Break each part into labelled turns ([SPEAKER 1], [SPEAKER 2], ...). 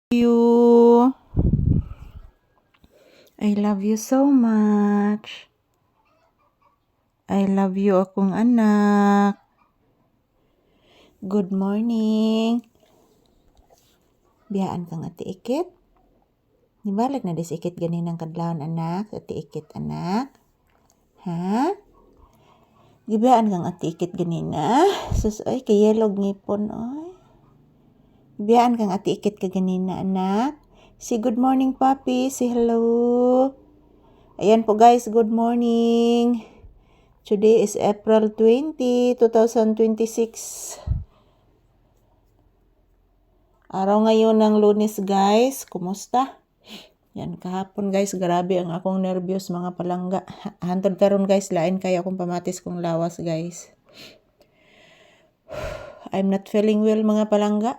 [SPEAKER 1] you. I love you so much. I love you akong anak. Good morning. Biyaan kang ati ikit. Nibalag na dis ikit ganinang kadlawon anak, ati ikit anak. Ha? Gibiyaan kang ati ikit ganina. Sus ay kayelog ngipon oy. Biyaan kang ati ikit ka ganina anak. Say good morning papi, say hello. Ayan po guys, good morning. Today is April 20, 2026. Araw ngayon ng Lunes guys, kumusta? Yan kahapon guys, grabe ang akong nervyos mga palangga. Hantod karon guys, lain kaya akong pamatis kong lawas guys. I'm not feeling well mga palangga.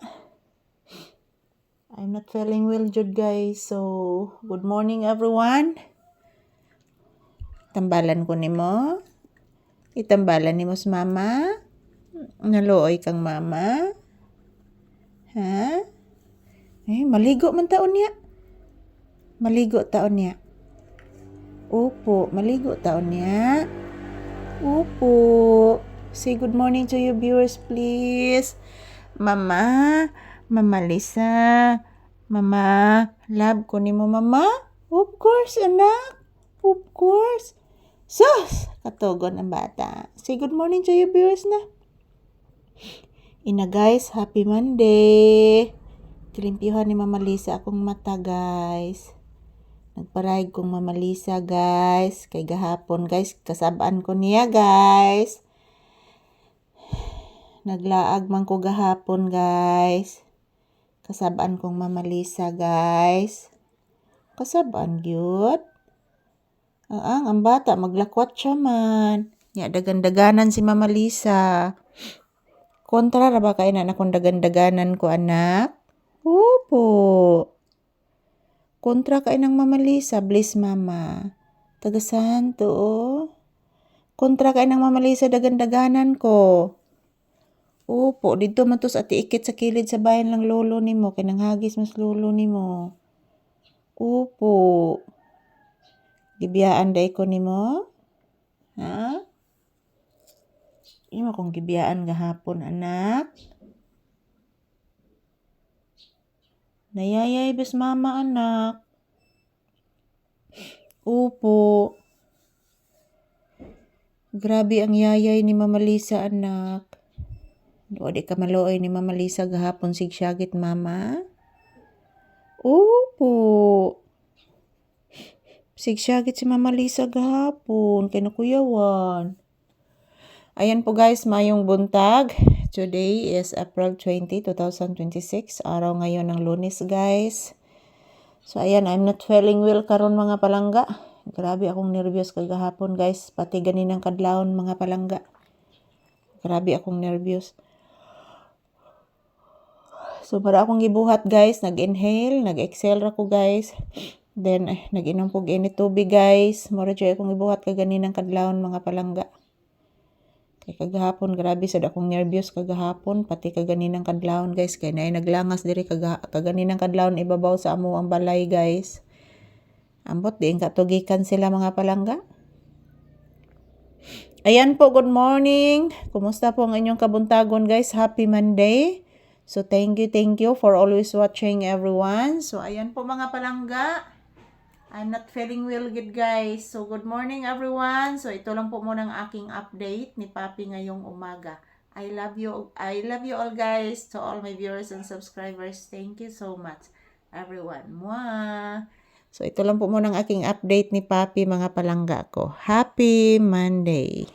[SPEAKER 1] I'm not feeling well jud guys. So, good morning everyone. Tambalan ko nimo. Itambalan nimo sa mama. Naluoy kang mama. Ha? Eh, maligo man taon niya. Maligo taon niya. Opo, maligo taon niya. Opo. Say good morning to your viewers please. Mama, Mama Lisa. Mama, love ko nimo mama. Of course, anak. Of course. Sus! Katugon ang bata. Say good morning to your viewers na. Ina guys, happy Monday. Kilimpyuhan ni Mama Lisa akong mata guys. Nagparayag kong Mama Lisa guys. Kay gahapon guys, kasabaan ko niya guys. Naglaag man ko gahapon guys. Kasabaan kong Mama Lisa guys. Kasabaan gyud. Ang bata maglakwat siya man. Nya dagan-daganan si Mama Lisa. Kontra ra ba kay na akong dagan-daganan ko anak? Opo. Kontra kay nang Mama Lisa, bless mama. Tagasan to oh. Kontra kay nang Mama Lisa dagan-daganan ko. Opo, dito man to sa ati ikit sa kilid sa bayan lang lolo nimo kay nang hagis mas lolo nimo. Opo. Gibiyaan day ko nimo? Ha? Imo kong gibiyaan gahapon anak. Nayayay bes mama anak. Opo. Grabe ang yayay ni Mama Lisa anak. O di ka maluoy ni Mama Lisa gahapon sigsyagit mama. Opo. Sigsyagit si Mama Lisa gahapon kay nakuyawan. Ayan po guys, mayong buntag. Today is April 20, 2026. Araw ngayon ng Lunes guys. So ayan, I'm not feeling well karon mga palangga. Grabe akong nervyos kagahapon guys. Pati ganinang kadlawon mga palangga. Grabe akong nervyos. So para akong gibuhat guys, nag-inhale, nag-exhale ra ko guys. Then nag-inom ko init tubig guys. Mura jud akong gibuhat kaganinang kadlawon mga palangga. Kay kagahapon grabe sad akong nervyos kagahapon pati kaganinang kadlawon guys kay naay naglangas diri kaganinang kadlawon ibabaw sa amo ang balay guys. Ambot diin katugikan sila mga palangga. Ayan po, good morning. Kumusta po ang inyong kabuntagon guys? Happy Monday. So thank you for always watching everyone. So ayan po mga palangga. I'm not feeling well good guys. So good morning everyone. So ito lang po muna ang aking update ni Papi ngayong umaga. I love you all guys. To all my viewers and subscribers. Thank you so much everyone. Mwah! So ito lang po muna ang aking update ni Papi mga palangga ko. Happy Monday!